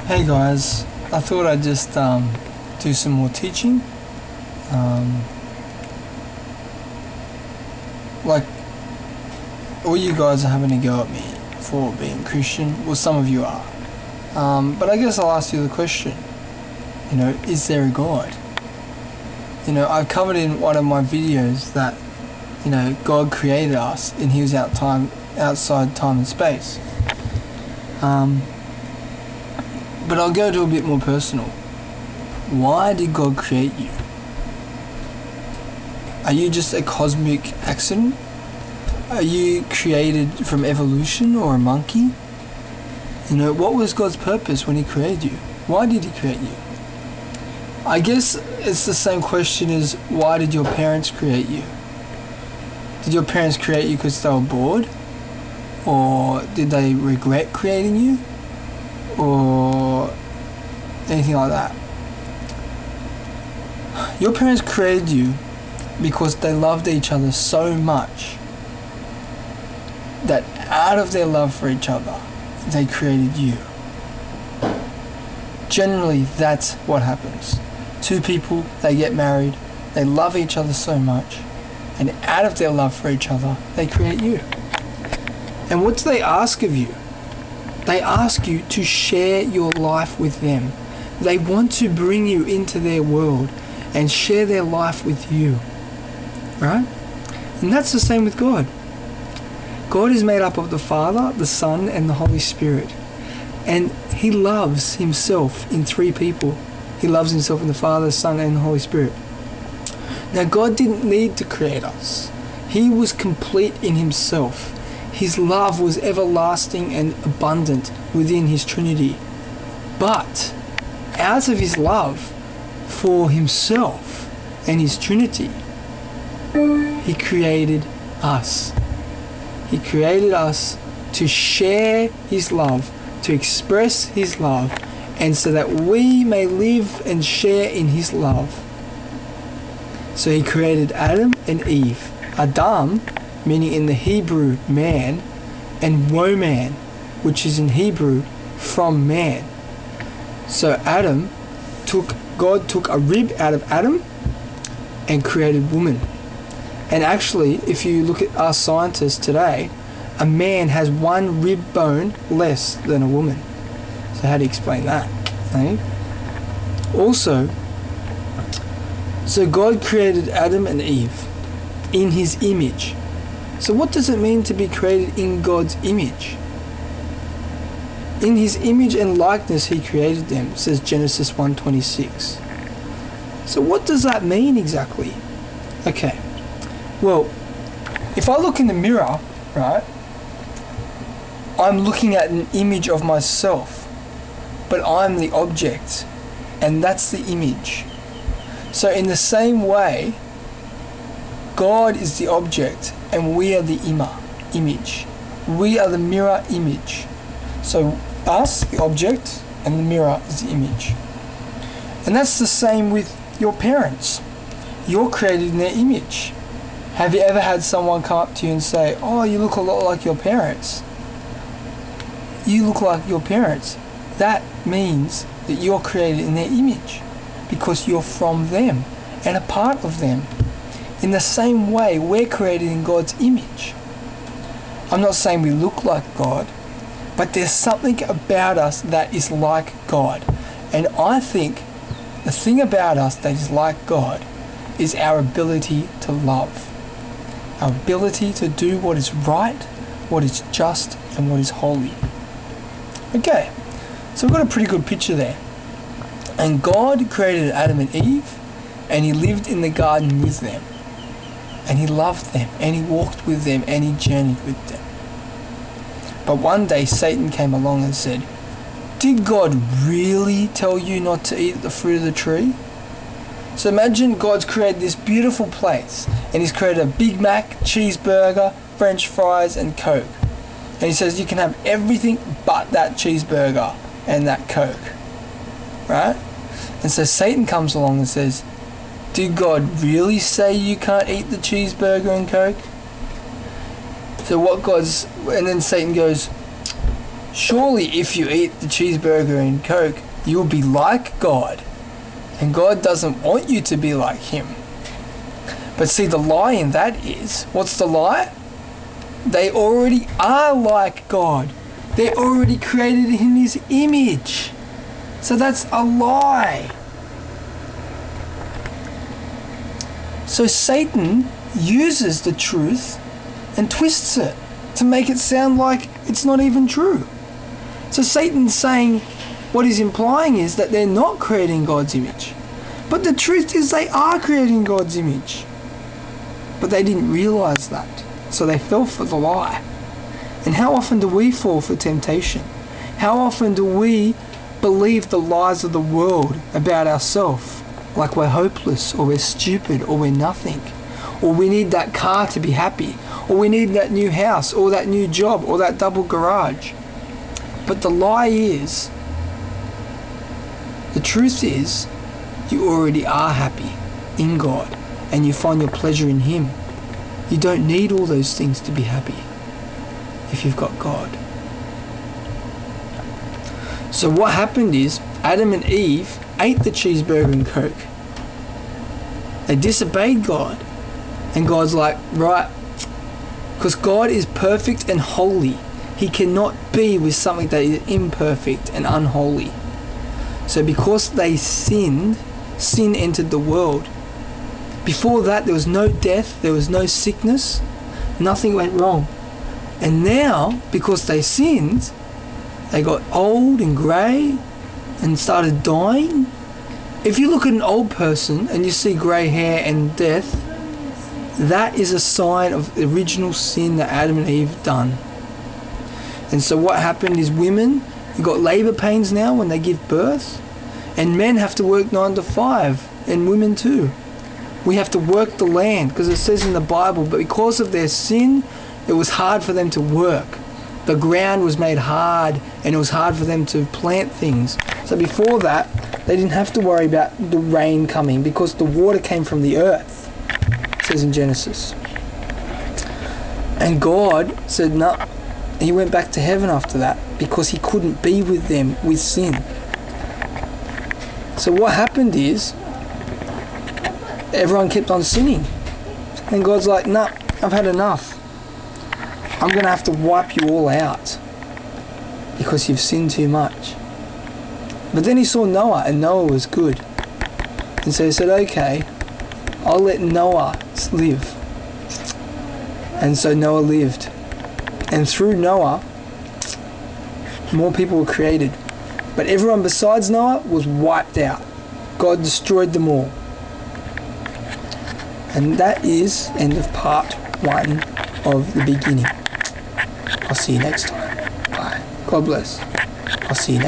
Hey guys, I thought I'd just do some more teaching. Like, all you guys are having a go at me for being Christian. Well, some of you are. But I guess I'll ask you the question, is there a God? I've covered in one of my videos that, God created us and he was outside time and space. But I'll go to a bit more personal. Why did God create you? Are you just a cosmic accident? Are you created from evolution or a monkey? What was God's purpose when he created you? Why did he create you? I guess it's the same question as why did your parents create you? Did your parents create you because they were bored? Or did they regret creating you? Or anything like that? Your parents created you because they loved each other so much that out of their love for each other, they created you. Generally, that's what happens. Two people, they get married, they love each other so much, and out of their love for each other, they create you. And what do they ask of you? They ask you to share your life with them. They want to bring you into their world and share their life with you. Right? And that's the same with God. God is made up of the Father, the Son, and the Holy Spirit. And he loves himself in three people. He loves himself in the Father, the Son, and the Holy Spirit. Now, God didn't need to create us. He was complete in himself. His love was everlasting and abundant within his Trinity. But out of his love for himself and his Trinity, he created us. He created us to share his love, to express his love, and so that we may live and share in his love. So he created Adam and Eve. Adam, meaning in the Hebrew man, and woman, which is in Hebrew from man. So God took a rib out of Adam and created woman. And actually, if you look at our scientists today, a man has one rib bone less than a woman. So how do you explain that? Eh? Also, so God created Adam and Eve in his image. So what does it mean to be created in God's image? In his image and likeness he created them, says Genesis 1:26. So what does that mean exactly? Okay, well, if I look in the mirror, right, I'm looking at an image of myself, but I'm the object, and that's the image. So in the same way, God is the object and we are the image. We are the mirror image. So us, the object, and the mirror is the image. And that's the same with your parents. You're created in their image. Have you ever had someone come up to you and say, "Oh, you look a lot like your parents"? You look like your parents. That means that you're created in their image because you're from them and a part of them. In the same way, we're created in God's image. I'm not saying we look like God, but there's something about us that is like God. And I think the thing about us that is like God is our ability to love. Our ability to do what is right, what is just, and what is holy. Okay, so we've got a pretty good picture there. And God created Adam and Eve, and he lived in the garden with them. And he loved them, and he walked with them, and he journeyed with them. But one day Satan came along and said, "Did God really tell you not to eat the fruit of the tree?" So imagine God's created this beautiful place, and he's created a Big Mac, cheeseburger, French fries, and Coke. And he says you can have everything but that cheeseburger and that Coke. Right? And so Satan comes along and says, "Did God really say you can't eat the cheeseburger and Coke?" So and then Satan goes, Surely if you eat the cheeseburger and Coke, you'll be like God. And God doesn't want you to be like him. But see, the lie in that is, what's the lie? They already are like God. They're already created in his image. So that's a lie. So Satan uses the truth and twists it to make it sound like it's not even true. So Satan's saying, what he's implying is that they're not creating God's image. But the truth is they are creating God's image. But they didn't realize that. So they fell for the lie. And how often do we fall for temptation? How often do we believe the lies of the world about ourselves? Like we're hopeless, or we're stupid, or we're nothing. Or we need that car to be happy. Or we need that new house, or that new job, or that double garage. But the lie is, the truth is, you already are happy in God, and you find your pleasure in him. You don't need all those things to be happy if you've got God. So what happened is, Adam and Eve ate the cheeseburger and Coke. They disobeyed God. And God's like, right, because God is perfect and holy. He cannot be with something that is imperfect and unholy. So because they sinned, sin entered the world. Before that, there was no death, there was no sickness, nothing went wrong. And now, because they sinned, they got old and grey and started dying. If you look at an old person and you see grey hair and death, that is a sign of the original sin that Adam and Eve done. And so what happened is women, you got labour pains now when they give birth, and men have to work 9 to 5, and women too. We have to work the land, because it says in the Bible, but because of their sin, it was hard for them to work. The ground was made hard, and it was hard for them to plant things. So before that, they didn't have to worry about the rain coming, because the water came from the earth, it says in Genesis. And God said no. He went back to heaven after that, because he couldn't be with them with sin. So what happened is, everyone kept on sinning. And God's like, nah, I've had enough. I'm going to have to wipe you all out because you've sinned too much. But then he saw Noah, and Noah was good. And so he said, okay, I'll let Noah live. And so Noah lived. And through Noah, more people were created. But everyone besides Noah was wiped out. God destroyed them all. And that is end of part 1 of the beginning. I'll see you next time. Bye. God bless. I'll see you next time.